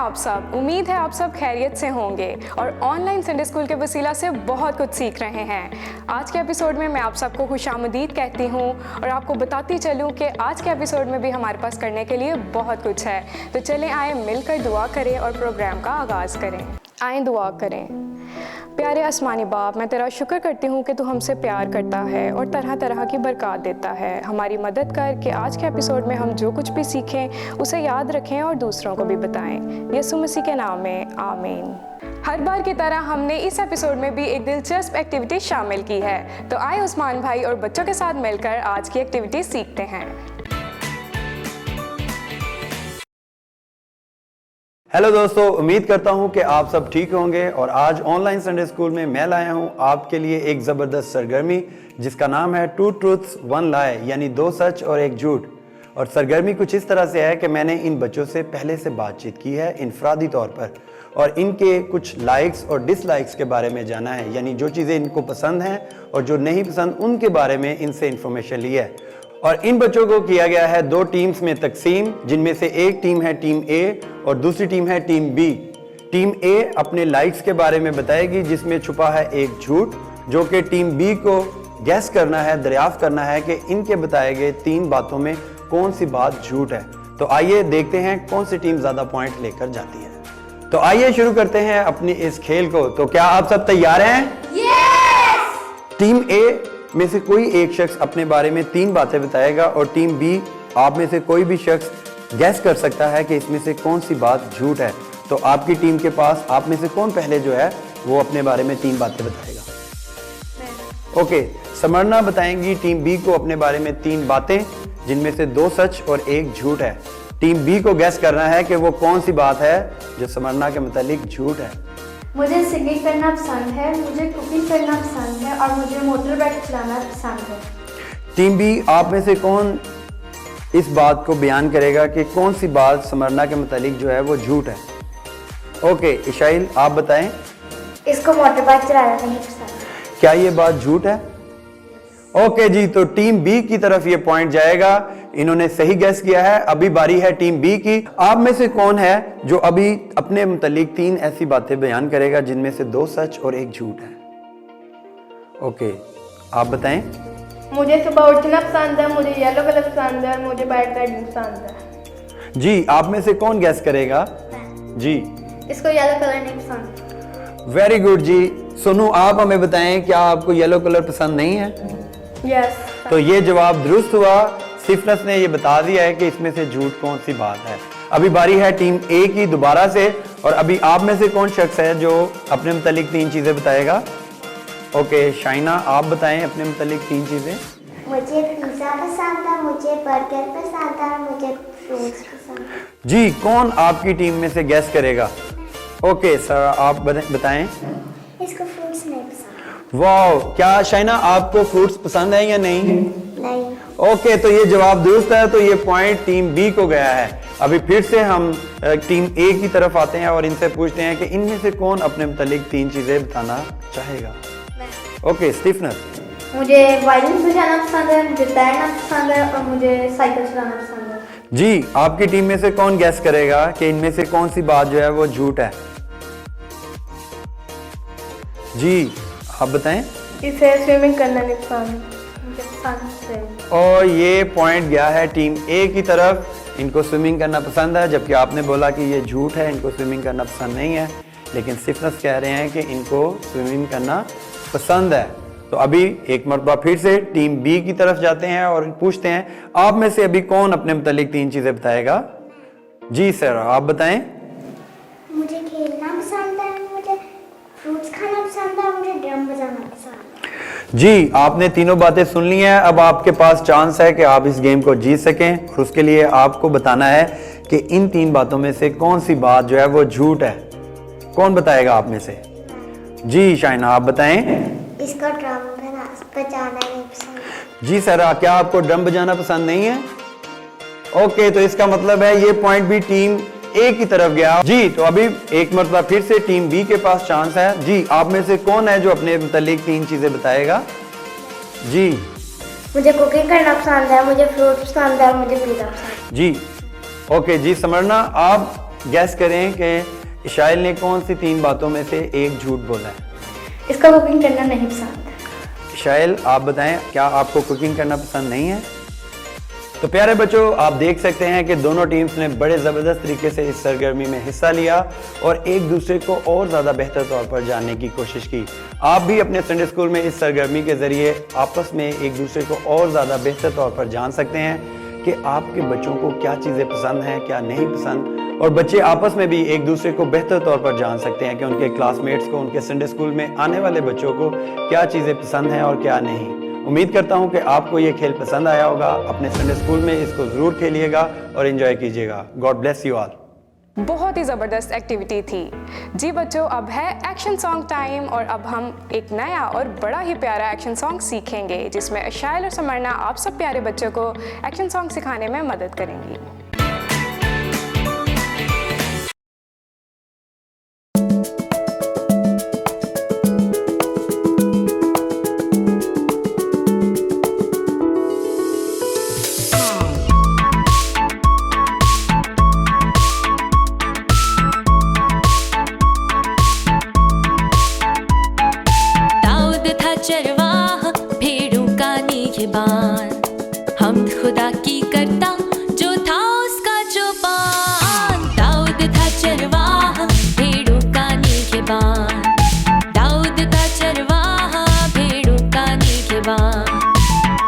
आप सब? उम्मीद है आप सब खैरियत से होंगे और ऑनलाइन संडे स्कूल के वसीला से बहुत कुछ सीख रहे हैं। आज के एपिसोड में मैं आप सबको खुशामदीद कहती हूँ और आपको बताती चलूँ कि आज के एपिसोड में भी हमारे पास करने के लिए बहुत कुछ है। तो चलें आए मिलकर दुआ करें और प्रोग्राम का आगाज़ करें। आए दुआ करें। प्यारे आसमानी बाप, मैं तेरा शुक्र करती हूँ कि तू हमसे प्यार करता है और तरह तरह की बरकत देता है। हमारी मदद कर कि आज के एपिसोड में हम जो कुछ भी सीखें उसे याद रखें और दूसरों को भी बताएं। यीशु मसीह के नाम में आमीन। हर बार की तरह हमने इस एपिसोड में भी एक दिलचस्प एक्टिविटी शामिल की है। तो आए उस्मान भाई और बच्चों के साथ मिलकर आज की एक्टिविटी सीखते हैं। हेलो दोस्तों, उम्मीद करता हूं कि आप सब ठीक होंगे और आज ऑनलाइन संडे स्कूल में मैं लाया हूं आपके लिए एक ज़बरदस्त सरगर्मी जिसका नाम है टू ट्रूथ्स वन लाई, यानी दो सच और एक झूठ। और सरगर्मी कुछ इस तरह से है कि मैंने इन बच्चों से पहले से बातचीत की है इनफरादी तौर पर और इनके कुछ लाइक्स और डिसलाइक्स के बारे में जाना है, यानी जो चीज़ें इनको पसंद हैं और जो नहीं पसंद उनके बारे में इनसे इन्फॉर्मेशन ली है। और इन बच्चों को किया गया है दो टीम्स में तकसीम, जिनमें से एक टीम है टीम ए और दूसरी टीम है टीम बी। टीम ए अपने लाइक्स के बारे में बताएगी जिसमें छुपा है एक झूठ, जो कि टीम बी को गैस करना है, दरियाफ्त करना है कि इनके बताए गए तीन बातों में कौन सी बात झूठ है। तो आइए देखते हैं कौन सी टीम ज्यादा पॉइंट लेकर जाती है। तो आइए शुरू करते हैं अपनी इस खेल को। तो क्या आप सब तैयार हैं? यस! टीम ए में से कोई एक शख्स अपने बारे में तीन बातें बताएगा और टीम बी आप में से कोई भी शख्स गैस कर सकता है कि इसमें से कौन सी बात झूठ है। तो आपकी टीम के पास आप में से कौन पहले जो है वो अपने बारे में तीन बातें बताएगा? ओके, समरना बताएंगी टीम बी को अपने बारे में तीन बातें जिनमें से दो सच और एक झूठ है। टीम बी को गैस करना है कि वो कौन सी बात है जो समरना के मुतालिक झूठ है। मुझे सिंगिंग करना पसंद है, मुझे कुकिंग करना पसंद है और मुझे मोटर बाइक चलाना पसंद है। टीम बी आप में से कौन इस बात को बयान करेगा कि कौन सी बात समरना के मुतालिक जो है वो झूठ है? ओके, इशाइल आप बताएं। इसको मोटर बाइक चलाना नहीं पसंद। क्या ये बात झूठ है? ओके जी, तो टीम बी की तरफ ये पॉइंट जाएगा। इन्होंने सही गैस किया है। अभी बारी है टीम बी की। आप में से कौन है जो अभी अपने मुतालिक तीन ऐसी बातें बयान करेगा जिनमें से दो सच और एक झूठ है? ओके, आप बताएं। मुझे सुबह उठना पसंद है, मुझे येलो कलर पसंद है और मुझे बाइक राइडिंग पसंद है। जी, आप में से कौन गैस करेगा? जी, इसको येलो कलर नहीं पसंद। वेरी गुड जी। सोनू आप हमें बताएं, क्या आपको येलो कलर पसंद नहीं है? यस। तो ये जवाब दुरुस्त हुआ। सिफरस ने ये बता दिया है कि इसमें से झूठ कौन सी बात है। अभी बारी है टीम ए की दोबारा से। और अभी आप में से कौन शख्स है जो अपने मुतालिक तीन चीजें बताएगा? ओके, शाइना आप बताएं अपने मुतालिक तीन चीजें। मुझे पिज़्ज़ा पसंद है, मुझे बर्गर पसंद है, मुझे फ्रूट्स पसंद है। जी, कौन आपकी टीम में से गैस करेगा? ओके सर, आप बताएं। इसको फ्रूट्स नहीं पसंद। वाह, क्या शाइना आपको फ्रूट्स पसंद है या नहीं? नहीं। ओके, तो ये जवाब दुरुस्त है। तो ये पॉइंट टीम बी को गया है। अभी फिर से हम टीम ए की तरफ आते हैं और इनसे पूछते हैं कि इनमें से कौन अपने मुतालिक तीन चीजें बताना चाहेगा? Okay, Stephenson. मुझे वायलिन बजाना पसंद है, मुझे तैरना पसंद है और मुझे साइकिल चलाना पसंद है। जी, आपकी टीम में से कौन गैस करेगा कि इनमें से कौन सी बात जो है वो झूठ है? जी, आप बताएं। इसे स्विमिंग करना नहीं पसंद, मुझे पसंद है। और ये पॉइंट गया है टीम ए की तरफ। इनको स्विमिंग करना पसंद है, जबकि आपने बोला कि ये झूठ है, इनको स्विमिंग करना पसंद नहीं है। लेकिन सिफरस कह रहे हैं कि इनको स्विमिंग करना पसंद है। तो अभी एक मरतबा फिर से टीम बी की तरफ जाते हैं और पूछते हैं आप में से अभी कौन अपने मुतालिक तीन चीजें बताएगा? जी सर, आप बताएं। मुझे खेलना पसंद है, मुझे फ्रूट्स खाना पसंद है, मुझे ड्रम बजाना पसंद है। जी, आपने तीनों बातें सुन ली हैं। अब आपके पास चांस है कि आप इस गेम को जीत सकें और उसके लिए आपको बताना है कि इन तीन बातों में से कौन सी बात जो है वो झूठ है। कौन बताएगा आप में से? जी शाइना, आप बताएं। इसको ड्रम बजाना नहीं पसंद। जी सर, क्या आपको ड्रम बजाना पसंद नहीं है? ओके, तो इसका मतलब है ये पॉइंट भी टीम ए की तरफ गया। जी, तो अभी एक मरतबा फिर से टीम बी के पास चांस है। जी, आप में से कौन है जो अपने मुतालिक तीन चीजें बताएगा? जी, मुझे कुकिंग करना पसंद है, मुझे फ्रूट पसंद है और मुझे पिज़्ज़ा पसंद है। जी, ओके जी। समरना, आप गैस करें कि इशाइल ने कौन सी 3 बातों में से एक झूठ बोला है। इसका कुकिंग करना नहीं पसंद है। इशाइल, आप बताएं, क्या आपको कुकिंग करना पसंद नहीं है? तो प्यारे बच्चों, आप देख सकते हैं कि दोनों टीम्स ने बड़े ज़बरदस्त तरीके से इस सरगर्मी में हिस्सा लिया और एक दूसरे को और ज़्यादा बेहतर तौर पर जानने की कोशिश की। आप भी अपने संडे स्कूल में इस सरगर्मी के ज़रिए आपस में एक दूसरे को और ज़्यादा बेहतर तौर पर जान सकते हैं कि आपके बच्चों को क्या चीज़ें पसंद हैं, क्या नहीं पसंद, और बच्चे आपस में भी एक दूसरे को बेहतर तौर पर जान सकते हैं कि उनके क्लासमेट्स को, उनके संडे स्कूल में आने वाले बच्चों को क्या चीज़ें पसंद हैं और क्या नहीं। उम्मीद करता हूं कि आपको ये खेल पसंद आया होगा। अपने संडे स्कूल में इसको ज़रूर खेलिएगा और एंजॉय कीजिएगा। God bless you all. बहुत ही ज़बरदस्त एक्टिविटी थी। जी बच्चों, अब है एक्शन सॉन्ग टाइम और अब हम एक नया और बड़ा ही प्यारा एक्शन सॉन्ग सीखेंगे जिसमें इशाइल और समरना आप सब प्यारे बच्चों को एक्शन सॉन्ग सिखाने में मदद करेंगी। चरवाहा भेड़ों का निगहबान, हमद खुदा की करता जो था उसका चौपान। दाऊद था चरवाहा भेड़ों का निगहबान, दाऊद था चरवाहा भेड़ों का निगहबान,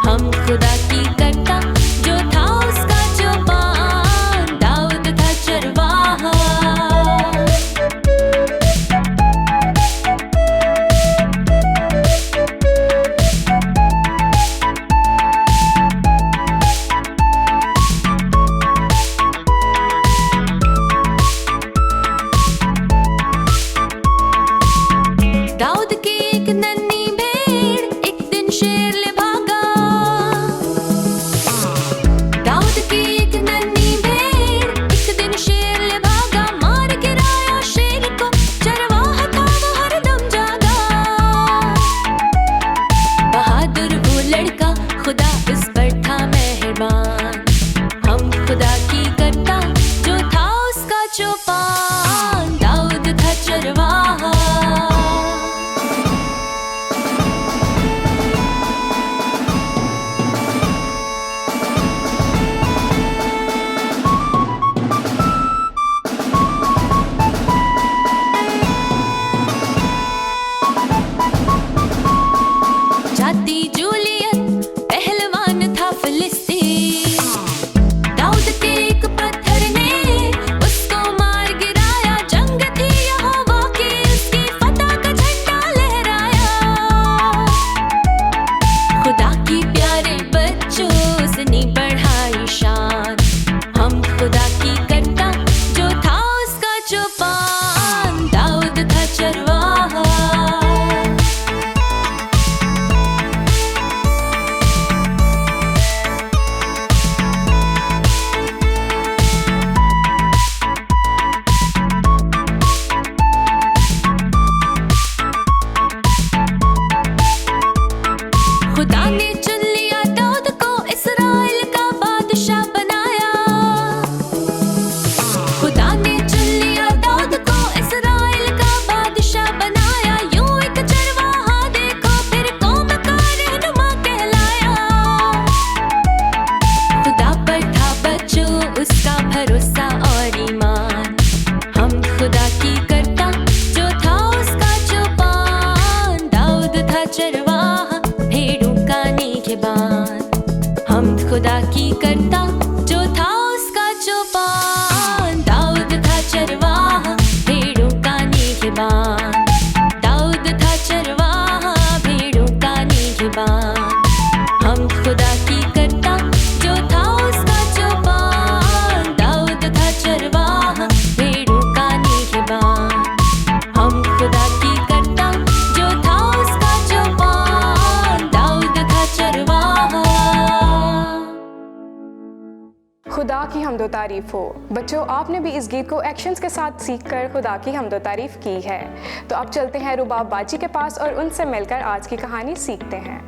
हमद खुदा की करता जो था उसका चौपान। दाऊद था चरवाहा। खुदा की करता जो था उसका चौपान। दाऊद था चरवाहा भेड़ों का निगहबान, दाऊद था चरवाहा भेड़ों का निगहबान। हम खुदा की करता जो था उसका चौपान। दाऊद था चरवाहा भेड़ों का निगहबान, हम खुदा की करता जो था उसका चौपान। दाऊद था चरवाहा। खुदा की हम्दो तारीफ हो। बच्चों, आपने भी इस गीत को एक्शंस के साथ सीखकर खुदा की हम्दो तारीफ की है। तो अब चलते हैं रुबाब बाजी के पास और उनसे मिलकर आज की कहानी सीखते हैं।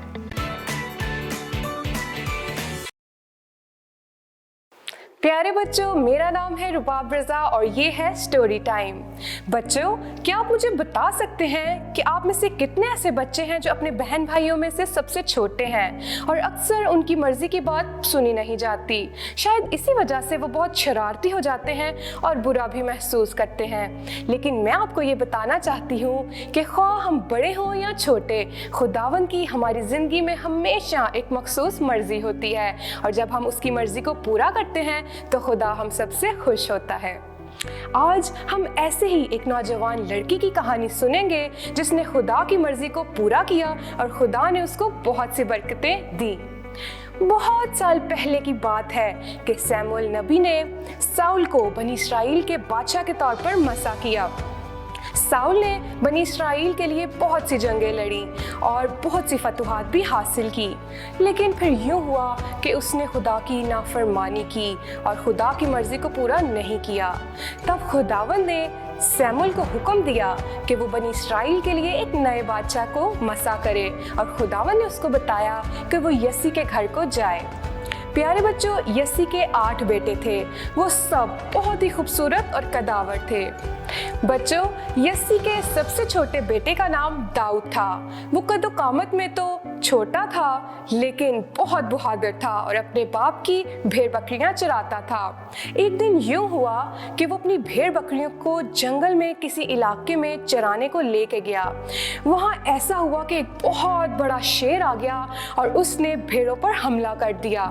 प्यारे बच्चों, मेरा नाम है रुबाब रज़ा और ये है स्टोरी टाइम। बच्चों, क्या आप मुझे बता सकते हैं कि आप में से कितने ऐसे बच्चे हैं जो अपने बहन भाइयों में से सबसे छोटे हैं और अक्सर उनकी मर्जी की बात सुनी नहीं जाती। शायद इसी वजह से वो बहुत शरारती हो जाते हैं और बुरा भी महसूस करते हैं। लेकिन मैं आपको ये बताना चाहती हूँ कि ख्वाह हम बड़े हों या छोटे, खुदावंद की हमारी ज़िंदगी में हमेशा एक मखसूस मर्जी होती है और जब हम उसकी मर्जी को पूरा करते हैं तो खुदा हम सबसे खुश होता है। आज हम ऐसे ही एक नौजवान लड़की की कहानी सुनेंगे जिसने खुदा की मर्जी को पूरा किया और खुदा ने उसको बहुत सी बरकतें दी। बहुत साल पहले की बात है कि सैमुअल नबी ने साउल को बनी इस्राएल के बादशाह के तौर पर मसा किया। साउल ने बनी इस्राएल के लिए बहुत सी जंगें लड़ी और बहुत सी फतूहात भी हासिल की, लेकिन फिर यूं हुआ कि उसने खुदा की नाफरमानी की और खुदा की मर्जी को पूरा नहीं किया। तब खुदावंद ने सैमुअल को हुक्म दिया कि वो बनी इस्राएल के लिए एक नए बादशाह को मसा करे और खुदावंद ने उसको बताया कि वो यस्सी के घर को जाए। प्यारे बच्चों, यस्सी के 8 बेटे थे। वो सब बहुत ही खूबसूरत और कदावर थे। बच्चों, यस्सी के सबसे छोटे बेटे का नाम दाऊद था। वो कदो कामत में तो छोटा था लेकिन बहुत बहादुर था और अपने बाप की भेड़ बकरियां चराता था। एक दिन यूं हुआ कि वो अपनी भेड़ बकरियों को जंगल में किसी इलाके में चराने को लेके गया। वहाँ ऐसा हुआ कि एक बहुत बड़ा शेर आ गया और उसने भेड़ों पर हमला कर दिया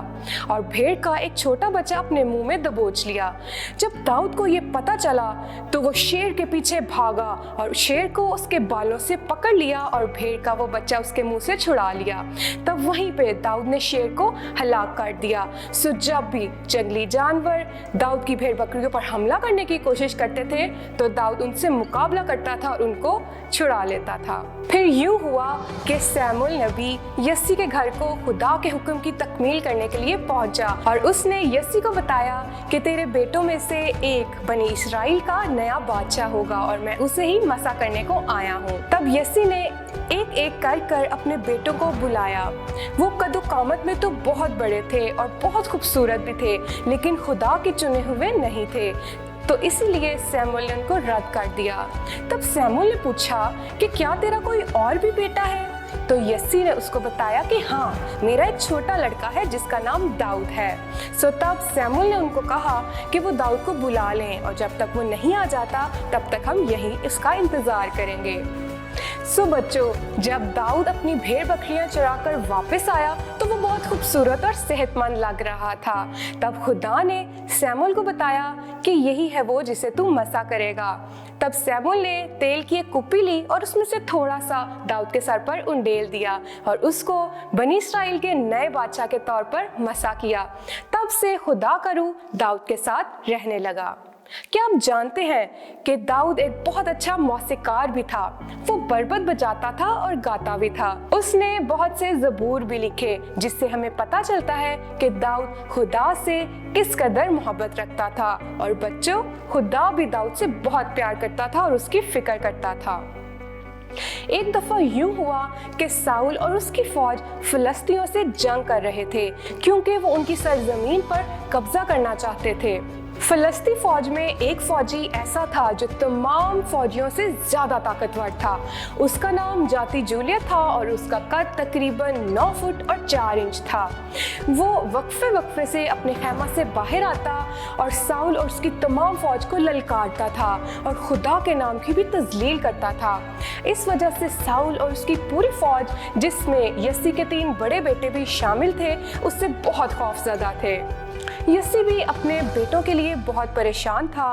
और भेड़ का एक छोटा बच्चा अपने मुंह में दबोच लिया। जब दाऊद को ये पता चला तो वो शेर के पीछे भागा और शेर को उसके बालों से पकड़ लिया और भेड़ का वो बच्चा उसके मुंह से छुड़ा लिया। तब वहीं पे दाऊद ने शेर को हलाक कर दिया। सो जब भी जंगली जानवर दाऊद की भेड़ बकरियों पर हमला करने की कोशिश करते थे तो दाऊद उनसे मुकाबला करता था और उनको छुड़ा लेता था। फिर यूं हुआ कि सैमुअल नबी यस्सी के घर को खुदा के हुक्म की तकमील करने के लिए पहुंचा और उसने यस्सी को बताया कि तेरे बेटों में से एक बनी इस्राएल का नया बादशाह होगा और मैं उसे ही मसा करने को आया हूँ। तब यस्सी ने एक एक कर अपने बेटों को बुलाया। वो कदो कामत में तो बहुत बड़े थे और बहुत खूबसूरत भी थे, लेकिन खुदा के चुने हुए नहीं थे, तो इसीलिए सैमुअल ने उनको रद्द कर दिया। तब सैमुअल ने पूछा कि क्या तेरा कोई और भी बेटा है? तो यस्सी ने उसको बताया कि हाँ, मेरा एक छोटा लड़का है जिसका नाम दाऊद है। सो तब सैमुअल ने उनको कहा कि वो दाऊद को बुला लें और जब तक वो नहीं आ जाता तब तक हम यहीं इसका इंतजार करेंगे। सो बच्चों, जब दाऊद अपनी भेड़ बकरियां चराकर वापस आया तो वो बहुत खूबसूरत और सेहतमंद लग रहा था। तब खुदा ने सैमुअल को बताया कि यही है वो जिसे तू मसा करेगा। तब सैमुअल ने तेल की एक कुप्पी ली और उसमें से थोड़ा सा दाऊद के सर पर उंडेल दिया और उसको बनी इस्राएल के नए बादशाह के तौर पर मसा किया। तब से खुदा का रूह दाऊद के साथ रहने लगा। क्या आप जानते हैं कि दाऊद एक बहुत अच्छा मौसीकार भी था? वो बरबत बजाता था और गाता भी था। उसने बहुत से ज़बूर भी लिखे जिससे हमें पता चलता है कि दाऊद खुदा से किस कदर मोहब्बत रखता था। और बच्चों, खुदा भी दाऊद से बहुत प्यार करता था और उसकी फिक्र करता था। एक दफा यूं हुआ कि साउल और उसकी फौज फिलिस्तीनियों से जंग कर रहे थे क्योंकि वो उनकी सरजमीन पर कब्जा करना चाहते थे। फिलिस्ती फौज में एक फौजी ऐसा था जो तमाम फौजियों से ज्यादा ताकतवर था। उसका नाम जाती जूलियत था और उसका कद तकरीबन 9 फुट और 4 इंच था। वो वक्फे से अपने खैमा से बाहर आता और साउल और उसकी तमाम फौज को ललकारता था और खुदा के नाम की भी तजलील करता था। इस वजह से साउल और उसकी पूरी फौज, जिसमें यस्सी के 3 बड़े बेटे भी शामिल थे, उससे बहुत खौफजदा थे। यस्सी भी अपने बेटों के लिए बहुत परेशान था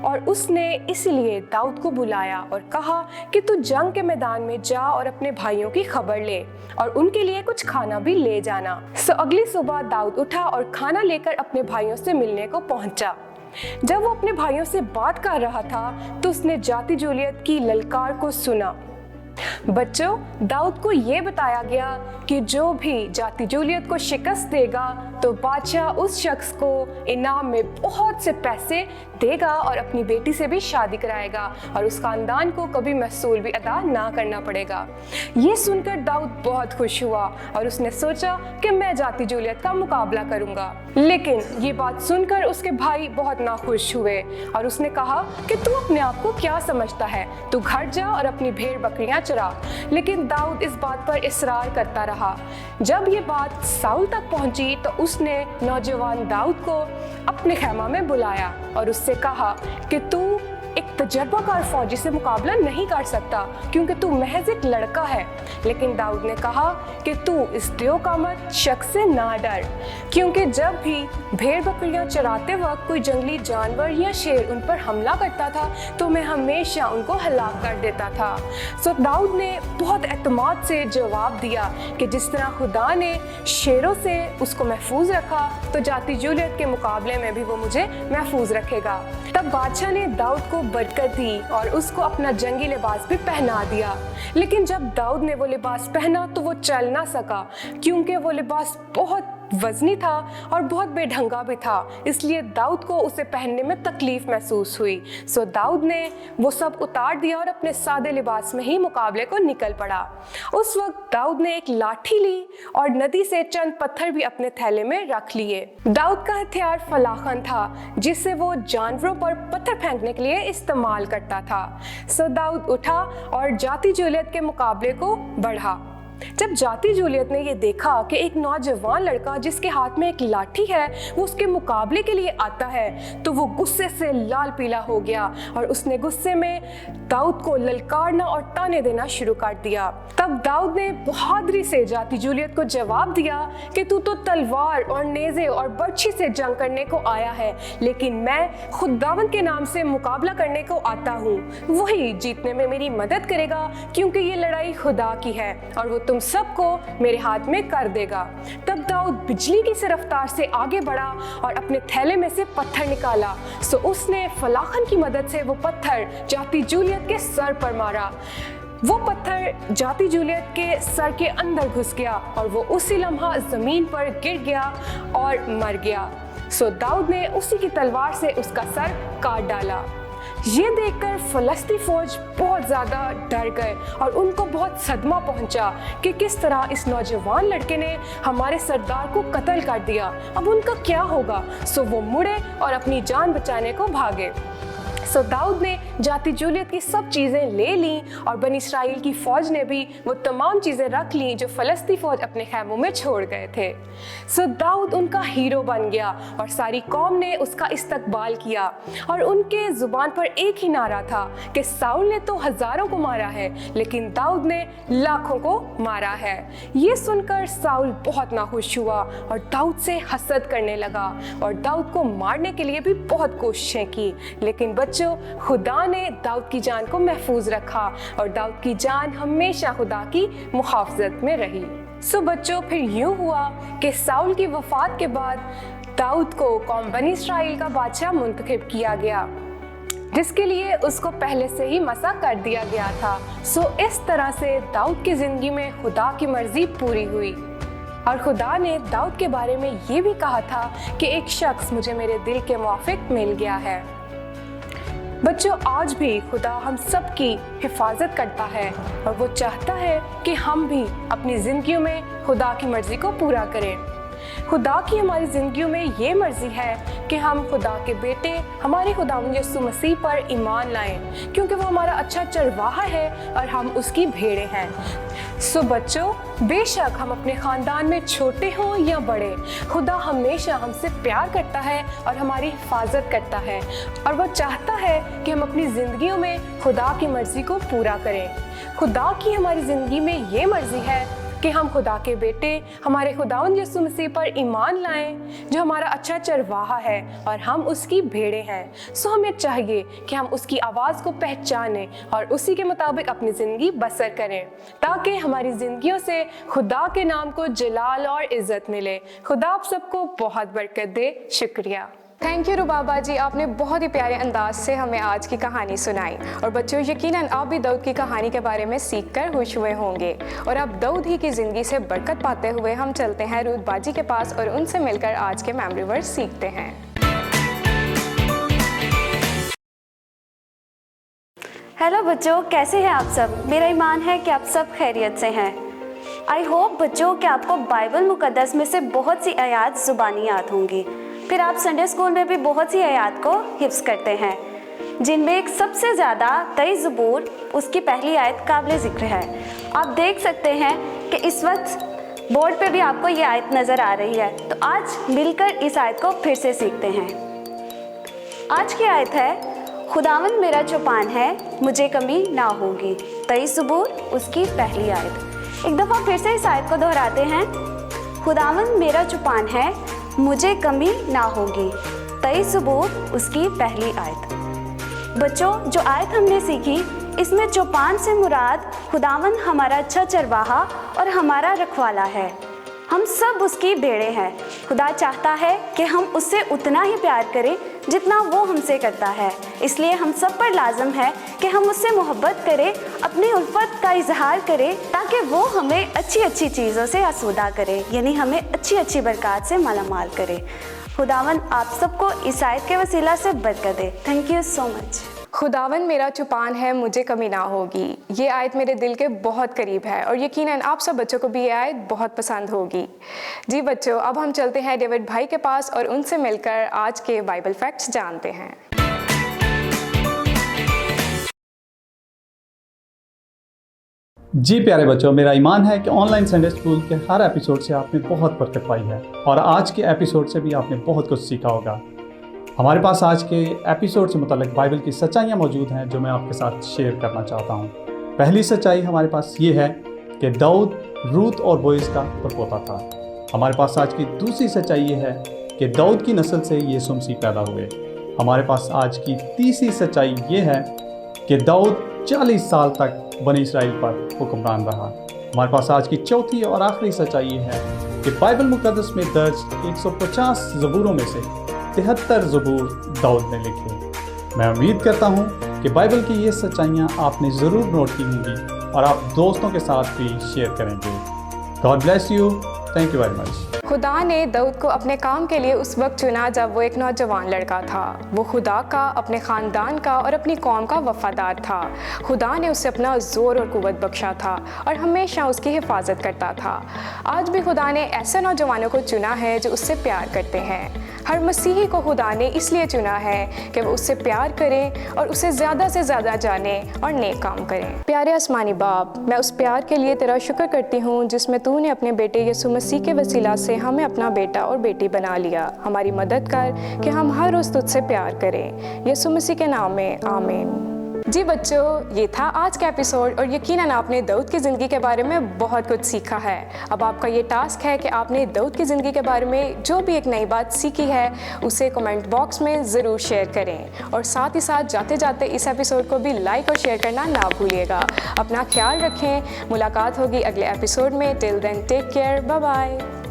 और उसने इसलिए दाऊद को बुलाया और कहा कि तू जंग के मैदान में जा और अपने भाइयों की खबर ले और उनके लिए कुछ खाना भी ले जाना। सो अगली सुबह दाऊद उठा और खाना लेकर अपने भाइयों से मिलने को पहुंचा। जब वो अपने भाइयों से बात कर रहा था तो उसने जाती जूलियत की ललकार को सुना। बच्चों, दाऊद को ये बताया गया कि जो भी जाति जूलियत को शिकस्त देगा तो बादशाह उस शख्स को इनाम में बहुत से पैसे देगा और अपनी बेटी से भी शादी कराएगा और उस खानदान को कभी महसूल भी अदा ना करना पड़ेगा। ये सुनकर दाऊद बहुत खुश हुआ और उसने सोचा कि मैं जाति जूलियत का मुकाबला करूंगा। लेकिन ये बात सुनकर उसके भाई बहुत नाखुश हुए और उसने कहा कि तू अपने आप को क्या समझता है, तू घर जा और अपनी भेड़ बकरियां चरा। लेकिन दाऊद इस बात पर इसरार करता रहा। जब ये बात साउल तक पहुंची तो उसने नौजवान दाऊद को अपने खैमा में बुलाया और उससे कहा कि तू एक तजर्बाकार फौजी से मुकाबला नहीं कर सकता क्योंकि तू महज एक लड़का है। लेकिन दाऊद ने कहा कि तू इस दियोकामत शख्स से ना डर, क्योंकि जब भी भेड़ बकरियां चराते वक्त कोई जंगली जानवर या शेर उन पर हमला करता था तो मैं हमेशा उनको हलाक कर देता था। सो दाऊद ने बहुत एतमाद से जवाब दिया कि जिस तरह खुदा ने शेरों से उसको महफूज रखा तो जाति जूलियत के मुकाबले में भी वो मुझे महफूज रखेगा। तब बादशाह ने दाऊद को बरकत दी और उसको अपना जंगी लिबास भी पहना दिया। लेकिन जब दाऊद ने वो लिबास पहना तो वो चल ना सका क्योंकि वो लिबास बहुत वजनी था और बहुत बेढंगा भी था, इसलिए दाऊद को उसे पहनने में तकलीफ महसूस हुई। सो दाऊद ने वो सब उतार दिया और अपने सादे लिबास में ही मुकाबले को निकल पड़ा। उस वक्त दाऊद ने एक लाठी ली और नदी से चंद पत्थर भी अपने थैले में रख लिए। दाऊद का हथियार फलाखन था जिससे वो जानवरों पर पत्थर फेंकने के लिए इस्तेमाल करता था। सो दाऊद उठा और जाति जूलियत के मुकाबले को बढ़ा। जब जाति जूलियत ने ये देखा कि एक नौजवान लड़का जिसके हाथ में एक लाठी है वो उसके मुकाबले के लिए आता है तो वो गुस्से से लाल पीला हो गया और उसने गुस्से में दाऊद को ललकारना और ताने देना शुरू कर दिया। तब दाऊद ने बहादुरी से जाति जूलियत को जवाब दिया कि तू तो तलवार और नेज़े और बर्छी से जंग करने को आया है, लेकिन मैं खुदावंद के नाम से मुकाबला करने को आता हूँ। वही जीतने में मेरी मदद करेगा क्योंकि ये लड़ाई खुदा की है और वो तुम सबको मेरे हाथ में कर देगा। तब दाऊद बिजली की सी रफ्तार से आगे बढ़ा और अपने थैले में से पत्थर निकाला। सो उसने फलाखन की मदद से वो पत्थर जाति जूलियत के सर पर मारा। वो पत्थर जाति जूलियत के सर के अंदर घुस गया और वो उसी लम्हा जमीन पर गिर गया और मर गया। सो दाऊद ने उसी की तलवार से उसका सर काट डाला। ये देखकर फलस्ती फौज बहुत ज़्यादा डर गए और उनको बहुत सदमा पहुंचा कि किस तरह इस नौजवान लड़के ने हमारे सरदार को कत्ल कर दिया, अब उनका क्या होगा। सो वो मुड़े और अपनी जान बचाने को भागे। सो दाऊद ने जाति जूलियत की सब चीज़ें ले ली और बनी इसराइल की फ़ौज ने भी वो तमाम चीज़ें रख ली जो फलस्ती फ़ौज अपने खैमों में छोड़ गए थे। सो दाऊद उनका हीरो बन गया और सारी कौम ने उसका इस्तकबाल किया और उनके ज़ुबान पर एक ही नारा था कि साउल ने तो हज़ारों को मारा है लेकिन दाऊद ने लाखों को मारा है। ये सुनकर साउल बहुत नाखुश हुआ और दाऊद से हसद करने लगा और दाऊद को मारने के लिए भी बहुत कोशिशें की। लेकिन खुदा ने दाऊद की जान को महफूज रखा और दाऊद की जान हमेशा खुदा की मुहाफ़ज़त में रही। सो बच्चों, फिर यूं हुआ कि साउल की वफात के बाद दाऊद को कौम बनी इसराइल का बादशाह मुंतखब किया गया जिसके लिए उसको पहले से ही मसा कर दिया गया था। सो इस तरह से दाऊद की ज़िंदगी में खुदा की मर्जी पूरी हुई और खुदा ने दाऊद के बारे में ये भी कहा था कि एक शख्स मुझे मेरे दिल के मुआफिक मिल गया है। बच्चों, आज भी खुदा हम सब की हिफाजत करता है और वो चाहता है कि हम भी अपनी ज़िंदगियों में खुदा की मर्ज़ी को पूरा करें। खुदा की हमारी ज़िंदगियों में ये मर्ज़ी है कि हम खुदा के बेटे हमारे खुदावंद यीशु मसीह पर ईमान लाएं क्योंकि वो हमारा अच्छा चरवाहा है और हम उसकी भेड़ें हैं। सो बच्चों, बेशक हम अपने ख़ानदान में छोटे हों या बड़े, खुदा हमेशा हमसे प्यार करता है और हमारी हिफाजत करता है और वो चाहता है कि हम अपनी ज़िंदगियों में खुदा की मर्ज़ी को पूरा करें। खुदा की हमारी ज़िंदगी में ये मर्ज़ी है कि हम खुदा के बेटे हमारे खुदावंद यीशु मसीह पर ईमान लाएं जो हमारा अच्छा चरवाहा है और हम उसकी भेड़ें हैं। सो हमें चाहिए कि हम उसकी आवाज़ को पहचानें और उसी के मुताबिक अपनी ज़िंदगी बसर करें ताकि हमारी ज़िंदगियों से खुदा के नाम को जलाल और इज़्ज़त मिले। खुदा आप सबको बहुत बरकत दे। शुक्रिया। थैंक यू रुबाबा जी, आपने बहुत ही प्यारे अंदाज से हमें आज की कहानी सुनाई। और बच्चों, यकीनन आप भी दाऊद की कहानी के बारे में सीखकर खुश हुए होंगे। और अब दाऊद ही की ज़िंदगी से बरकत पाते हुए हम चलते हैं रूथ बाजी के पास और उनसे मिलकर आज के मेमोरी वर्ड्स सीखते हैं। हेलो बच्चों, कैसे हैं आप सब? मेरा ईमान है कि आप सब खैरियत से हैं। आई होप बच्चों कि आपको बाइबल मुकद्दस में से बहुत सी आयात ज़ुबानी याद होंगी। फिर आप संडे स्कूल में भी बहुत सी आयात को हिफ्ज़ करते हैं, जिनमें एक सबसे ज़्यादा तई ज़बूर उसकी पहली आयत काबिल ज़िक्र है। आप देख सकते हैं कि इस वक्त बोर्ड पे भी आपको ये आयत नज़र आ रही है। तो आज मिलकर इस आयत को फिर से सीखते हैं। आज की आयत है, खुदावंद मेरा चौपान है, मुझे कमी ना होगी। तई ज़बूर उसकी पहली आयत। एक दफ़ा फिर से इस आयत को दोहराते हैं। खुदावंद मेरा चौपान है, मुझे कमी ना होगी। तई ज़बूर उसकी पहली आयत। बच्चों, जो आयत हमने सीखी इसमें चौपान से मुराद खुदावंद हमारा अच्छा चरवाहा और हमारा रखवाला है। हम सब उसकी भेड़ें हैं। खुदा चाहता है कि हम उससे उतना ही प्यार करें जितना वो हमसे करता है। इसलिए हम सब पर लाजम है कि हम उससे मोहब्बत करें, अपनी उल्फत का इजहार करें, ताकि वो हमें अच्छी अच्छी चीज़ों से आसूदा करे, यानी हमें अच्छी अच्छी बरकत से मालामाल करे। खुदावंद आप सबको इस आयत के वसीला से बरकत दे। Thank you so much. खुदावन मेरा चौपान है, मुझे कमी ना होगी। ये आयत मेरे दिल के बहुत करीब है और यकीनन आप सब बच्चों को भी ये आयत बहुत पसंद होगी। जी बच्चों, अब हम चलते हैं डेविड भाई के पास और उनसे मिलकर आज के बाइबल फैक्ट्स जानते हैं। जी प्यारे बच्चों, मेरा ईमान है कि ऑनलाइन संडे स्कूल के हर एपिसोड से आपने बहुत बरकत पाई है और आज के एपिसोड से भी आपने बहुत कुछ सीखा होगा। हमारे पास आज के एपिसोड से मुताल्लिक बाइबल की सच्चाइयाँ मौजूद हैं जो मैं आपके साथ शेयर करना चाहता हूँ। पहली सच्चाई हमारे पास ये है कि दाऊद रूत और बोएज का परपोता था। हमारे पास आज की दूसरी सच्चाई ये है कि दाऊद की नस्ल से यीशु मसीह पैदा हुए। हमारे पास आज की तीसरी सच्चाई ये है कि दाऊद 40 साल तक बनी इसराइल पर हुक्मरान रहा। हमारे पास आज की चौथी और आखिरी सच्चाई ये है कि बाइबल मुकद्दस में दर्ज 150 ज़बूरों में से 73 ज़बूर दाऊद ने लिखे। मैं उम्मीद करता हूँ कि बाइबल की ये सच्चाइयाँ आपने ज़रूर नोट की होंगी और आप दोस्तों के साथ भी शेयर करेंगे। God bless you. Thank you very much. खुदा ने दाऊद को अपने काम के लिए उस वक्त चुना जब वो एक नौजवान लड़का था। वो खुदा का, अपने ख़ानदान का और अपनी कौम का वफ़ादार था। खुदा ने उसे अपना ज़ोर और क़ुव्वत बख्शा था और हमेशा उसकी हिफाजत करता था। आज भी खुदा ने ऐसे नौजवानों को चुना है जो उससे प्यार करते हैं। हर मसीही को खुदा ने इसलिए चुना है कि वो उससे प्यार करें और उसे ज़्यादा से ज़्यादा जानें और नेक काम करें। प्यारे आसमानी बाप, मैं उस प्यार के लिए तेरा शुक्र करती हूँ जिसमें तूने अपने बेटे यीशु मसीह के वसीला से हमें अपना बेटा और बेटी बना लिया। हमारी मदद कर कि हम हर रोज़ तुझसे प्यार करें। यीशु मसीह के नाम में आमीन। जी बच्चों, ये था आज का एपिसोड और यकीनन आपने दाऊद की ज़िंदगी के बारे में बहुत कुछ सीखा है। अब आपका ये टास्क है कि आपने दाऊद की ज़िंदगी के बारे में जो भी एक नई बात सीखी है उसे कमेंट बॉक्स में ज़रूर शेयर करें और साथ ही साथ जाते जाते इस एपिसोड को भी लाइक और शेयर करना ना भूलिएगा। अपना ख्याल रखें। मुलाकात होगी अगले एपिसोड में। Till then take care, bye bye.